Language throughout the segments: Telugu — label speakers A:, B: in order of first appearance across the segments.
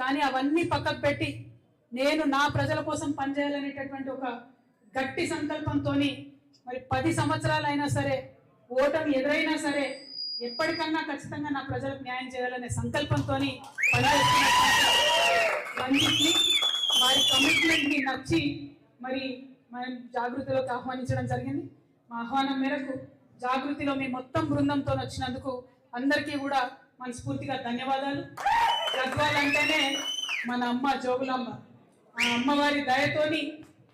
A: కానీ అవన్నీ పక్కకు పెట్టి నేను నా ప్రజల కోసం పనిచేయాలనేటటువంటి ఒక గట్టి సంకల్పంతో మరి 10 సంవత్సరాలైనా సరే ఓటమి ఎదురైనా సరే ఎప్పటికన్నా ఖచ్చితంగా నా ప్రజలకు న్యాయం చేయాలనే సంకల్పంతో పనిచేస్తున్నటువంటి వారి కమిట్మెంట్ని నచ్చి మరి మనం జాగృతిలోకి ఆహ్వానించడం జరిగింది. మా ఆహ్వానం మేరకు జాగృతిలో మీ మొత్తం బృందంతో వచ్చినందుకు అందరికీ కూడా మనస్ఫూర్తిగా ధన్యవాదాలు. గద్వాల్ అంటేనే మన అమ్మ జోగులమ్మ, ఆ అమ్మవారి దయతోని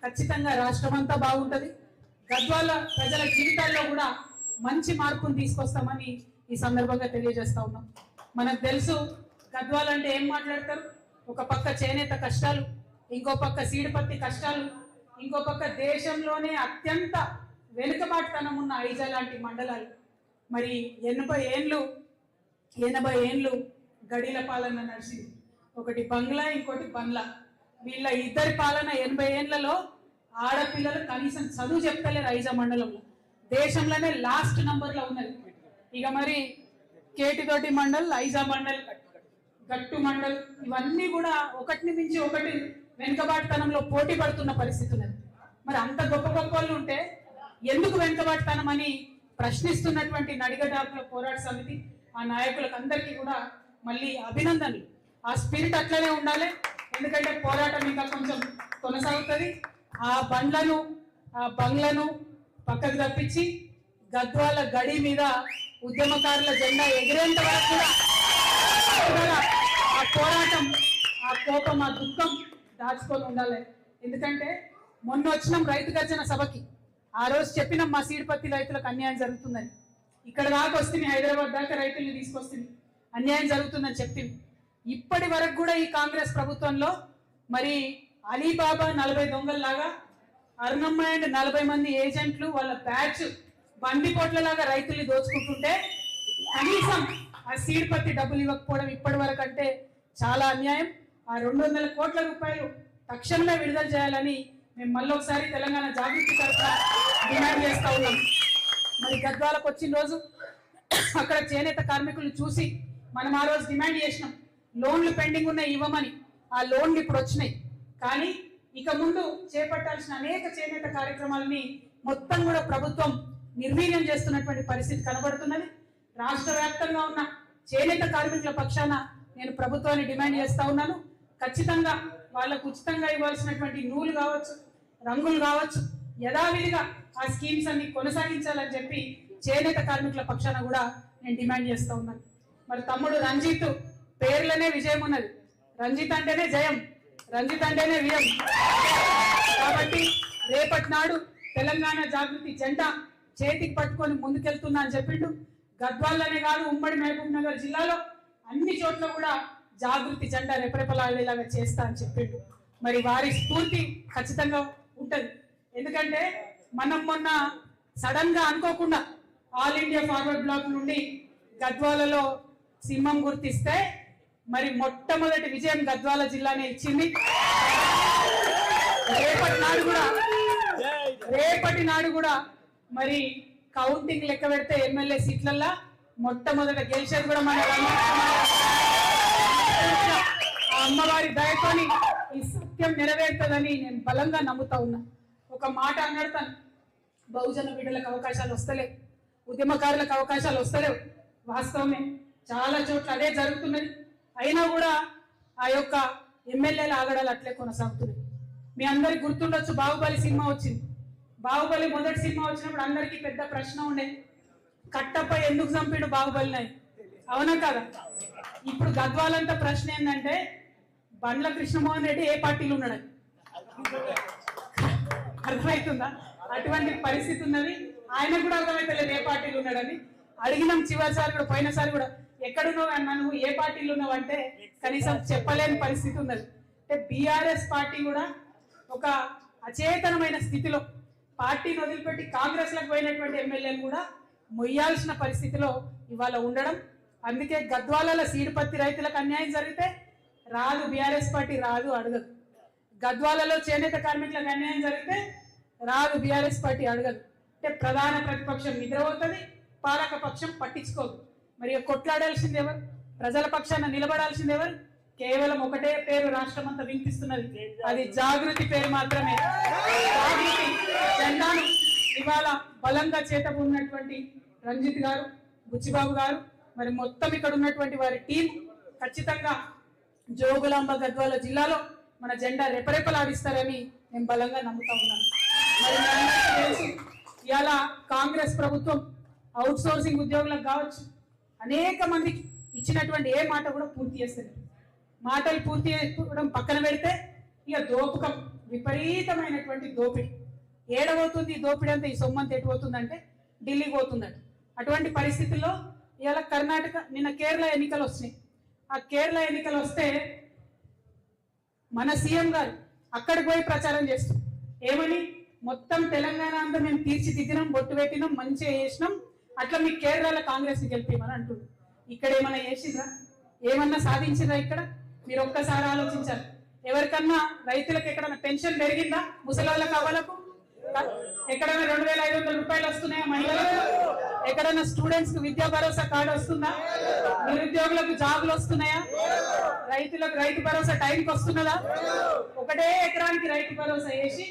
A: ఖచ్చితంగా రాష్ట్రం అంతా బాగుంటుంది. గద్వాల ప్రజల జీవితాల్లో కూడా మంచి మార్పును తీసుకొస్తామని ఈ సందర్భంగా తెలియజేస్తా ఉన్నాం. మనకు తెలుసు గద్వాల్ అంటే ఏం మాట్లాడతారు, ఒక పక్క చేనేత కష్టాలు, ఇంకో పక్క సీడిపత్తి కష్టాలు, ఇంకో పక్క దేశంలోనే అత్యంత వెనుకబాటుతనం ఉన్న ఐజా లాంటి మండలాలు. మరి 80 ఏండ్లు గడిల పాలన నడిచింది. ఒకటి బంగ్లా, ఇంకోటి బంగ్లా. వీళ్ళ ఇద్దరి పాలన 80 ఏండ్లలో ఆడపిల్లలు కనీసం చదువు చెప్తలేరు ఐజా మండలంలో. దేశంలోనే లాస్ట్ నంబర్లో ఉన్నది. ఇక మరి కేటితోటి మండల్, ఐజా మండల్, గట్టు మండల్ ఇవన్నీ కూడా ఒకటిని మించి ఒకటి వెనుకబాటుతనంలో పోటీ పడుతున్న పరిస్థితి ఉన్నది. మరి అంత గొప్ప గొప్ప వాళ్ళు ఉంటే ఎందుకు వెనుకబాటుతనం అని ప్రశ్నిస్తున్నటువంటి నడిగడ్డ పోరాట సమితి ఆ నాయకులకు అందరికీ కూడా మళ్ళీ అభినందనలు. ఆ స్పిరిట్ అట్లనే ఉండాలి, ఎందుకంటే పోరాటం ఇంకా కొంచెం కొనసాగుతుంది. ఆ బంగ్లను పక్కకు తప్పించి గద్వాల గడి మీద ఉద్యమకారుల జెండా ఎగిరేంత వరకు కూడా ఆ పోరాటం, ఆ కోపం, ఆ దుఃఖం దాచుకొని ఉండాలి. ఎందుకంటే మొన్న వచ్చినాం రైతు గర్జన సభకి, ఆ రోజు చెప్పినాం మా సీడిపత్తి రైతులకు అన్యాయం జరుగుతుందని. ఇక్కడ దాకా వస్తుంది, హైదరాబాద్ దాకా రైతుల్ని తీసుకొస్తుంది, అన్యాయం జరుగుతుందని చెప్పింది. ఇప్పటి వరకు కూడా ఈ కాంగ్రెస్ ప్రభుత్వంలో మరి అలీబాబా 40 దొంగల్లాగా, అరుణమ్మ అండ్ 40 మంది ఏజెంట్లు వాళ్ళ బ్యాచ్ బండిపోట్లలాగా రైతుల్ని దోచుకుంటుంటే కనీసం ఆ సీడిపత్తి డబ్బులు ఇవ్వకపోవడం ఇప్పటి వరకు అంటే చాలా అన్యాయం. ఆ 200 కోట్ల రూపాయలు తక్షణమే విడుదల చేయాలని మేము మళ్ళొకసారి తెలంగాణ జాగృతి తరఫున డిమాండ్ చేస్తా ఉన్నాం. మరి గద్వాలకు వచ్చిన రోజు అక్కడ చేనేత కార్మికులు చూసి మనం ఆ రోజు డిమాండ్ చేసినాం, లోన్లు పెండింగ్ ఉన్నాయి ఇవ్వమని. ఆ లోన్లు ఇప్పుడు వచ్చినాయి, కానీ ఇక ముందు చేపట్టాల్సిన అనేక చేనేత కార్యక్రమాలని మొత్తం కూడా ప్రభుత్వం నిర్వీర్యం చేస్తున్నటువంటి పరిస్థితి కనబడుతున్నది. రాష్ట్ర వ్యాప్తంగా ఉన్న చేనేత కార్మికుల పక్షాన నేను ప్రభుత్వాన్ని డిమాండ్ చేస్తా ఉన్నాను. ఖచ్చితంగా వాళ్ళకు ఉచితంగా ఇవ్వాల్సినటువంటి నూలు కావచ్చు, రంగులు కావచ్చు, యథావిధిగా ఆ స్కీమ్స్ అన్ని కొనసాగించాలని చెప్పి చేనేత కార్మికుల పక్షాన కూడా నేను డిమాండ్ చేస్తా ఉన్నాను. మరి తమ్ముడు రంజిత్ పేర్లనే విజయం ఉన్నది, రంజిత్ అంటేనే జయం, రంజిత్ అంటేనే విజయం. కాబట్టి రేపటి నాడు తెలంగాణ జాగృతి జెండా చేతికి పట్టుకొని ముందుకెళ్తున్నా అని చెప్పిండు. గద్వాల్లోనే కాదు, ఉమ్మడి మహబూబ్ నగర్ జిల్లాలో అన్ని చోట్ల కూడా జాగృతి జెండా రెపరెపలాడేలాగా చేస్తా అని చెప్పిండు. మరి వారి స్ఫూర్తి ఖచ్చితంగా ఉంటది. ఎందుకంటే మనం మొన్న సడన్ గా అనుకోకుండా ఆల్ ఇండియా ఫార్వర్డ్ బ్లాక్ నుండి గద్వాలలో సింహం గుర్తిస్తే మరి మొట్టమొదటి విజయం గద్వాల జిల్లానే ఇచ్చింది. రేపటి నాడు కూడా మరి కౌంటింగ్ లెక్క పెడితే ఎమ్మెల్యే సీట్లల్లో మొట్టమొదట గెలిచేది కూడా మన అమ్మవారి దయతోని ఈ సత్యం నెరవేరుతుందని నేను బలంగా నమ్ముతా ఉన్నా. ఒక మాట అన్నాడుతాను, బహుజన బిడ్డలకు అవకాశాలు వస్తలేవు, ఉద్యమకారులకు అవకాశాలు వస్తలేవు. వాస్తవమే, చాలా చోట్ల అదే జరుగుతున్నది. అయినా కూడా ఆ యొక్క ఎమ్మెల్యేల ఆగడాలు అట్లే కొనసాగుతున్నాయి. మీ అందరికి గుర్తుండొచ్చు, బాహుబలి సినిమా వచ్చింది. బాహుబలి మొదటి సినిమా వచ్చినప్పుడు అందరికీ పెద్ద ప్రశ్న ఉండేది, కట్టప్ప ఎందుకు చంపిడు బాహుబలిని, అవునా కదా? ఇప్పుడు గద్వాలంతా ప్రశ్న ఏంటంటే బండ్ల కృష్ణమోహన్ రెడ్డి ఏ పార్టీలో ఉన్నాడని. అర్థమవుతుందా? అటువంటి పరిస్థితి ఉన్నది. ఆయన కూడా అర్థమైతలేదు ఏ పార్టీలో ఉన్నాడని. అడిగినాం చివరిసారి కూడా, పోయినసారి కూడా, ఎక్కడున్నావు అన్నా, నువ్వు ఏ పార్టీలో ఉన్నావు అంటే కనీసం చెప్పలేని పరిస్థితి ఉన్నది. అంటే బీఆర్ఎస్ పార్టీ కూడా ఒక అచేతనమైన స్థితిలో, పార్టీని వదిలిపెట్టి కాంగ్రెస్ లకు పోయినటువంటి ఎమ్మెల్యేలు కూడా మొయ్యాల్సిన పరిస్థితిలో ఇవాళ ఉండడం. అందుకే గద్వాలలో సీడిపత్తి రైతులకు అన్యాయం జరిగితే రాదు, బీఆర్ఎస్ పార్టీ రాదు, అడగదు. గద్వాలలో చేనేత కార్మికులకు అన్యాయం జరిగితే రాదు, బీఆర్ఎస్ పార్టీ అడగదు. అంటే ప్రధాన ప్రతిపక్షం నిద్రపోతుంది, పాలక పక్షం పట్టించుకోదు. మరి కొట్లాడాల్సింది ఎవరు? ప్రజల పక్షాన నిలబడాల్సింది ఎవరు? కేవలం ఒకటే పేరు రాష్ట్రం అంతా వినిపిస్తున్నది, అది జాగృతి పేరు మాత్రమే. జాగృతి జెండాను ఇవాళ బలంగా చేతబూన్నటువంటి రంజిత్ గారు, బుచ్చిబాబు గారు, మరి మొత్తం ఇక్కడ ఉన్నటువంటి వారి టీం ఖచ్చితంగా జోగులాంబ గద్వాల జిల్లాలో మన జెండా రెపరెపలాడిస్తారని నేను బలంగా నమ్ముతా ఉన్నాను. మరి తెలుసు ఇవాళ కాంగ్రెస్ ప్రభుత్వం అవుట్ సోర్సింగ్ ఉద్యోగులకు కావచ్చు అనేక మందికి ఇచ్చినటువంటి ఏ మాట కూడా పూర్తి చేస్తారు. మాటలు పూర్తి చేసుకోవడం పక్కన పెడితే ఇక దోపకం, విపరీతమైనటువంటి దోపిడీ. ఏడబోతుంది ఈ దోపిడీ అంతా, ఈ సొమ్మంతా ఎటు పోతుందంటే ఢిల్లీకి పోతుందట. అటువంటి పరిస్థితుల్లో ఇవాళ కర్ణాటక, నిన్న కేరళ ఎన్నికలు వచ్చినాయి. ఆ కేరళ ఎన్నికలు వస్తే మన సీఎం గారు అక్కడికి పోయి ప్రచారం చేస్తాం. ఏమని? మొత్తం తెలంగాణ అంతా మేము తీర్చిదిద్దినాం, బొట్టు పెట్టినాం, మంచిగా చేసినాం, అట్లా మీ కేరళలో కాంగ్రెస్ని గెలిపిమని అంటున్నారు. ఇక్కడ ఏమన్నా చేసిండ్రా? ఏమన్నా సాధించిండ్రా? ఇక్కడ మీరు ఒక్కసారి ఆలోచించారు. ఎవరికన్నా రైతులకు ఎక్కడన్నా పెన్షన్ పెరిగిందా? ముసలాళ్ళ కావాలకు ఎక్కడైనా 2500 రూపాయలు వస్తున్నాయా? మహిళలకు ఎక్కడైనా స్టూడెంట్స్ కు విద్యా భరోసా కార్డు వస్తుందా? నిరుద్యోగులకు జాబులు వస్తున్నాయా? రైతులకు రైతు భరోసా టైంకి వస్తున్నదా? ఒకటే ఎకరానికి రైతు భరోసా వేసి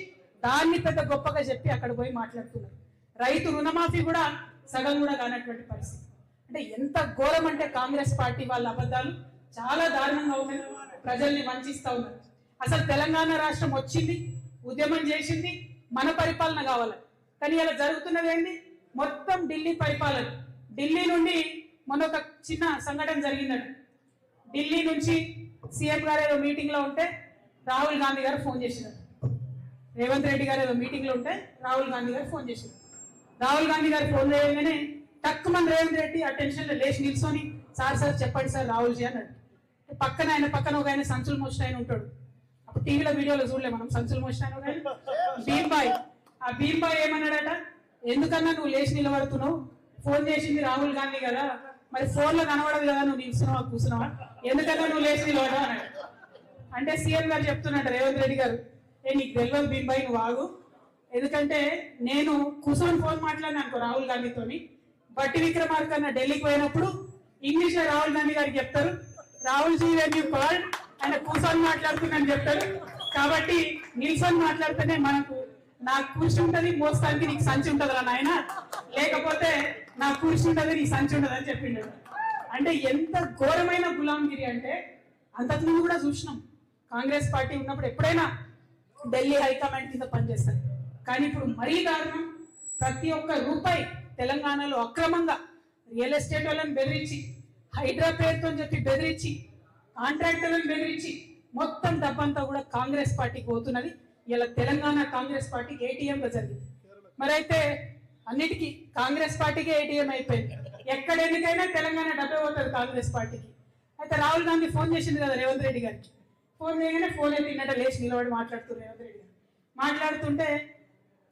A: దాన్ని పెద్ద గొప్పగా చెప్పి అక్కడ పోయి మాట్లాడుతున్నారు. రైతు రుణమాఫీ కూడా సగం కూడా కానటువంటి పరిస్థితి. అంటే ఎంత ఘోరం అంటే కాంగ్రెస్ పార్టీ వాళ్ళ అబద్ధాలు చాలా దారుణంగా ఉన్నాయి, ప్రజల్ని వంచిస్తా ఉన్నారు. అసలు తెలంగాణ రాష్ట్రం వచ్చింది, ఉద్యమం చేసింది, మన పరిపాలన కావాలి. కానీ ఇలా జరుగుతున్నది ఏంటి? మొత్తం ఢిల్లీ పరిపాలన. ఢిల్లీ నుండి మొన్న ఒక చిన్న సంఘటన జరిగిందట. ఢిల్లీ నుంచి సీఎం గారు ఏదో మీటింగ్ లో ఉంటే రాహుల్ గాంధీ గారు ఫోన్ చేసినారు. రేవంత్ రెడ్డి గారు ఏదో మీటింగ్ లో ఉంటే రాహుల్ గాంధీ గారు ఫోన్ చేసినారు. రాహుల్ గాంధీ గారు ఫోన్ చేయగానే తక్కువమంది రేవంత్ రెడ్డి ఆ టెన్షన్ లో లేచి నిల్చొని, సార్ సార్ చెప్పండి సార్ రాహుల్ జీ అన్నాడు. పక్కన ఒక ఆయన సంచులు మోసిన ఆయన ఉంటాడు. అప్పుడు టీవీలో వీడియోలో చూడలే మనం, సంచులు మోసిన ఆయన భీంబాయ్. ఆ భీంబాయ్ ఏమన్నాడట? ఎందుకన్నా నువ్వు లేచి నిలబడుతున్నావు? ఫోన్ చేసింది రాహుల్ గాంధీ కదా, మరి ఫోన్ లో కనబడదు కదా, నువ్వు నిల్చున్నావా కూర్చున్నావా, ఎందుకన్నా నువ్వు లేచి నిలబడా అన్నాడు. అంటే సీఎం గారు చెప్తున్నట్టు రేవంత్ రెడ్డి గారు, నీకు తెలియదు భీంబాయ్, నువ్వు ఆగు. ఎందుకంటే నేను కూర్చొని ఫోన్ మాట్లాడినా అనుకో రాహుల్ గాంధీతోని, బట్టి విక్రమార్క అన్న ఢిల్లీకి పోయినప్పుడు ఇంగ్లీష్ లో రాహుల్ గాంధీ గారికి చెప్తారు, Rahul ji when you called, ఆయన కూర్చొని మాట్లాడుతుందని చెప్తారు. కాబట్టి నిల్సొని మాట్లాడితేనే మనకు నాకు కూర్చుంటది ఉంటది, మోస్తానికి నీకు సంచి ఉంటదిరా నాయన, లేకపోతే నాకు కూర్చుంటది ఉంటది నీకు సంచి ఉంటది అని చెప్పిండు. అంటే ఎంత ఘోరమైన గులాంగిరి అంటే అంతకుముందు కూడా చూసినాం. కాంగ్రెస్ పార్టీ ఉన్నప్పుడు ఎప్పుడైనా ఢిల్లీ హైకమాండ్ కింద పనిచేస్తారు. కానీ ఇప్పుడు మరీ దారుణం, ప్రతి ఒక్క రూపాయి తెలంగాణలో అక్రమంగా రియల్ ఎస్టేట్ వాళ్ళని బెదిరించి, హైడ్రా పేరుతో చెప్పి బెదిరించి, కాంట్రాక్టర్లను బెదిరించి మొత్తం డబ్బంతా కూడా కాంగ్రెస్ పార్టీకి పోతున్నది. ఇలా తెలంగాణ కాంగ్రెస్ పార్టీకి ఏటీఎంగా జరిగింది. మరైతే అన్నిటికీ కాంగ్రెస్ పార్టీకి ఏటీఎం అయిపోయింది. ఎక్కడ ఎన్నికైనా తెలంగాణ డబ్బే పోతుంది కాంగ్రెస్ పార్టీకి. అయితే రాహుల్ గాంధీ ఫోన్ చేసింది కదా రేవంత్ రెడ్డి గారికి. ఫోన్ చేయగానే ఫోన్ ఎత్తినట్ట లేచి నిలబడి మాట్లాడుతున్నారు రేవంత్ రెడ్డి గారు. మాట్లాడుతుంటే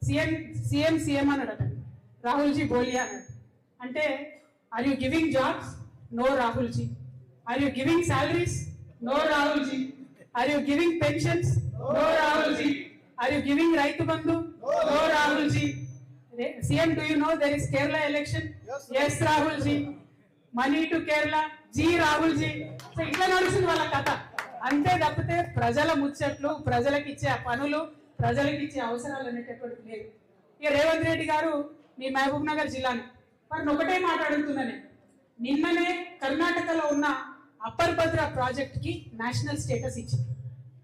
A: సీఎం అన్నాడట, రాహుల్ జీ బోలియా అన్నాడు. అంటే are you giving jobs? No Rahul ji. Are you giving salaries? No Rahul ji. Are you giving pensions? No Rahul ji. Are you giving Rythu Bandhu? No Rahul ji. CM, do you know there is Kerala election? Yes, Rahul ji. Money to Kerala? Ji, Rahul ji. So ఇట్లా నడుస్తుంది వాళ్ళ కథ. అంతే తప్పితే ప్రజల ముచ్చట్లు, ప్రజలకు ఇచ్చే పనులు, ప్రజలకు ఇచ్చే అవసరాలు అనేటటువంటి లేదు. ఇక రేవంత్ రెడ్డి గారు మీ మహబూబ్ నగర్ జిల్లాని మరి ఒకటే మాట్లాడుతున్నాను. నిన్ననే కర్ణాటకలో ఉన్న అప్పర్ భద్ర ప్రాజెక్ట్ కి నేషనల్ స్టేటస్ ఇచ్చింది.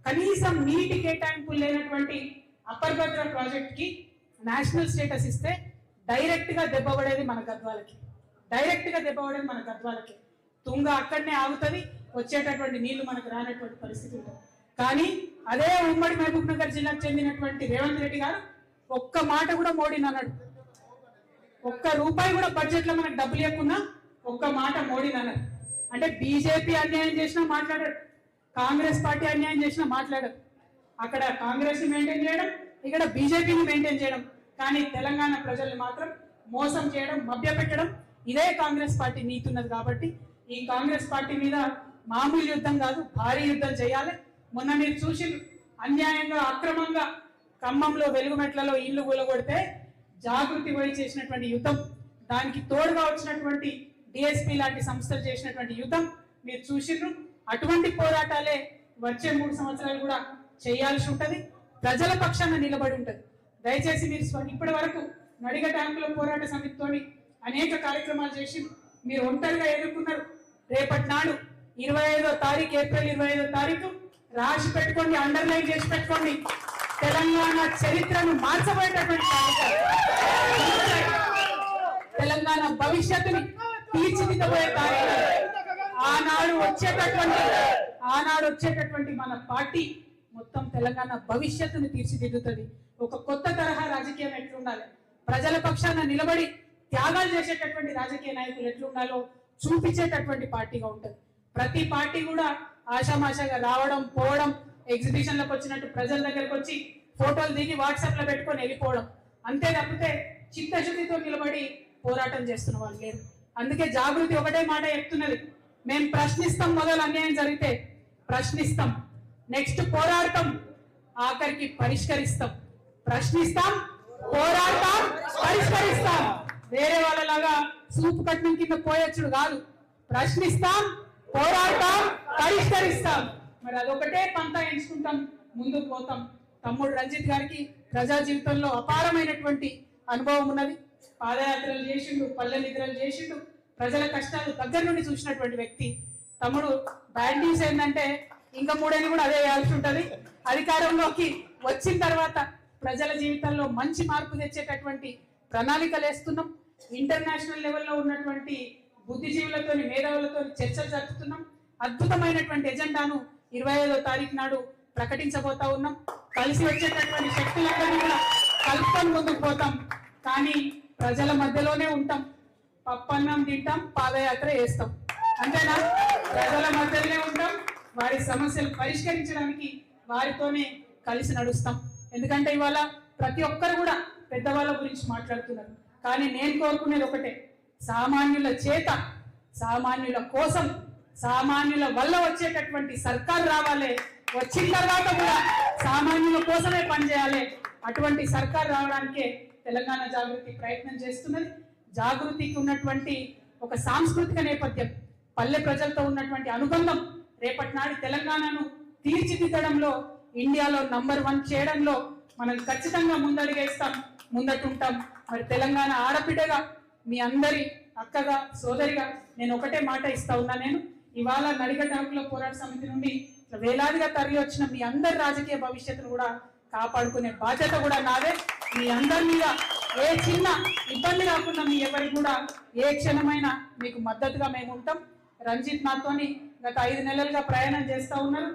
A: కనీసం నీటి కేటాయింపులు లేనటువంటి అప్పర్ భద్ర ప్రాజెక్ట్ కి నేషనల్ స్టేటస్ ఇస్తే డైరెక్ట్ గా దెబ్బపడేది మన గద్వాలకి, తుంగ అక్కడనే ఆగుతుంది, వచ్చేటటువంటి నీళ్లు మనకు రానటువంటి పరిస్థితి ఉంటుంది. కానీ అదే ఉమ్మడి మహబూబ్ నగర్ జిల్లాకు చెందినటువంటి రేవంత్ రెడ్డి గారు ఒక్క మాట కూడా మోడీని అన్నాడు. ఒక్క రూపాయి కూడా బడ్జెట్ లో మనకు డబ్బులు ఇవ్వకుండా ఒక్క మాట మోడీని అన్నాడు. అంటే బీజేపీ అన్యాయం చేసినా మాట్లాడాడు, కాంగ్రెస్ పార్టీ అన్యాయం చేసినా మాట్లాడారు. అక్కడ కాంగ్రెస్ ని మెయింటైన్ చేయడం, ఇక్కడ బీజేపీని మెయింటైన్ చేయడం, కానీ తెలంగాణ ప్రజల్ని మాత్రం మోసం చేయడం, మభ్యపెట్టడం, ఇదే కాంగ్రెస్ పార్టీ నీతి ఉన్నది. కాబట్టి ఈ కాంగ్రెస్ పార్టీ మీద మామూలు యుద్ధం కాదు, భారీ యుద్ధం చేయాలి. మొన్న మీరు చూసి అన్యాయంగా అక్రమంగా ఖమ్మంలో వెలుగుమెట్లలో ఇల్లు కూలగొడితే జాగృతి పోయి చేసినటువంటి యుద్ధం, దానికి తోడుగా వచ్చినటువంటి డిఎస్పీ లాంటి సంస్థలు చేసినటువంటి యుద్ధం మీరు చూసిండ్రు. అటువంటి పోరాటాలే వచ్చే 3 సంవత్సరాలు కూడా చేయాల్సి ఉంటుంది. ప్రజల పక్షాన నిలబడి ఉంటుంది. దయచేసి మీరు ఇప్పటి వరకు నడిగ ట్యాంకుల పోరాట సమితితోని అనేక కార్యక్రమాలు చేసి మీరు ఒంటరిగా ఎదుర్కొన్నారు. రేపటి నాడు 25వ తారీఖు, ఏప్రిల్ 25వ తారీఖు రాసి పెట్టుకోండి, అండర్లైన్ చేసి పెట్టుకోండి. తెలంగాణ చరిత్రను మార్చబోయేటటువంటి తెలంగాణ భవిష్యత్తుని తీర్చిదిద్దబోయే తారీఖు. ఆనాడు వచ్చేటటువంటి మన పార్టీ మొత్తం తెలంగాణ భవిష్యత్తును తీర్చిదిద్దుతుంది. ఒక కొత్త తరహా రాజకీయం ఎట్లుండాలి, ప్రజల పక్షాన నిలబడి త్యాగాలు చేసేటటువంటి రాజకీయ నాయకులు ఎట్లుండాలో చూపించేటటువంటి పార్టీగా ఉంటుంది. ప్రతి పార్టీ కూడా ఆషామాషాగా రావడం పోవడం, ఎగ్జిబిషన్లకు వచ్చినట్టు ప్రజల దగ్గరకు వచ్చి ఫోటోలు దిగి వాట్సాప్ లో పెట్టుకొని వెళ్ళిపోవడం, అంతే తప్పితే చిత్తశుద్ధితో నిలబడి పోరాటం చేస్తున్న వాళ్ళు లేరు. అందుకే జాగృతి ఒకటే మాట చెప్తున్నది, మేము ప్రశ్నిస్తాం, మొదలు అన్యాయం జరిగితే ప్రశ్నిస్తాం, నెక్స్ట్ పోరాడతాం, ఆఖరికి పరిష్కరిస్తాం. ప్రశ్నిస్తాం, పోరాడతాం, పరిష్కరిస్తాం. వేరే వాళ్ళలాగా సూపు కట్నం కింద పోయొచ్చుడు కాదు. ప్రశ్నిస్తాం, పోరాడతాం, పరిష్కరిస్తాం. మరి అదొకటే పంతా ఎంచుకుంటాం, ముందుకు పోతాం. తమ్ముడు రంజిత్ గారికి ప్రజా జీవితంలో అపారమైనటువంటి అనుభవం ఉన్నది. పాదయాత్రలు చేసిండు, పల్లె నిద్రలు చేసిండు, ప్రజల కష్టాలు దగ్గర నుండి చూసినటువంటి వ్యక్తి. తమ్ముడు బ్యాడ్ న్యూస్ ఏంటంటే ఇంకా 3 ఏళ్ళు కూడా అదే వేయాల్సి ఉంటుంది. అధికారంలోకి వచ్చిన తర్వాత ప్రజల జీవితంలో మంచి మార్పు తెచ్చేటటువంటి ప్రణాళికలు వేస్తున్నాం. ఇంటర్నేషనల్ లెవెల్లో ఉన్నటువంటి బుద్ధిజీవులతో, మేధావులతో చర్చలు జరుపుతున్నాం. అద్భుతమైనటువంటి ఎజెండాను 25వ తారీఖు నాడు ప్రకటించబోతా ఉన్నాం. కలిసి వచ్చేటటువంటి శక్తులందరినీ కూడా కలుపుకొని ముందుకు పోతాం. కానీ ప్రజల మధ్యలోనే ఉంటాం, పప్పన్నం తింటాం, పాదయాత్ర చేస్తాం, అంతేనా? ప్రజల మధ్యలోనే ఉంటాం, వారి సమస్యలు పరిష్కరించడానికి వారితోనే కలిసి నడుస్తాం. ఎందుకంటే ఇవాళ ప్రతి ఒక్కరు కూడా పెద్దవాళ్ళ గురించి మాట్లాడుతున్నారు. కానీ నేను కోరుకునేది ఒకటే, సామాన్యుల చేత, సామాన్యుల కోసం, సామాన్యుల వల్ల వచ్చేటటువంటి సర్కార్ రావాలి. వచ్చిన తర్వాత కూడా సామాన్యుల కోసమే పనిచేయాలి. అటువంటి సర్కార్ రావడానికే తెలంగాణ జాగృతి ప్రయత్నం చేస్తున్నది. జాగృతికి ఉన్నటువంటి ఒక సాంస్కృతిక నేపథ్యం, పల్లె ప్రజలతో ఉన్నటువంటి అనుబంధం రేపటి నాడు తెలంగాణను తీర్చిదిద్దడంలో, ఇండియాలో నంబర్ 1 చేయడంలో మనం ఖచ్చితంగా ముందడుగేస్తాం, ముందటుంటాం. మరి తెలంగాణ ఆడపిడ్డగా, మీ అందరి అక్కగా, సోదరిగా నేను ఒకటే మాట ఇస్తా ఉన్నా. నేను ఇవాళ నడిగ ట్యాంకుల పోరాట సమితి నుండి వేలాదిగా తరలి వచ్చిన మీ అందరి రాజకీయ భవిష్యత్తును కూడా కాపాడుకునే బాధ్యత కూడా నాదే. మీ అందరి మీద ఏ చిన్న ఇబ్బంది రాకుండా మీ ఎవరికి కూడా ఏ క్షణమైనా మీకు మద్దతుగా మేము ఉంటాం. రంజిత్ నాతోని గత 5 నెలలుగా ప్రయాణం చేస్తా ఉన్నారు.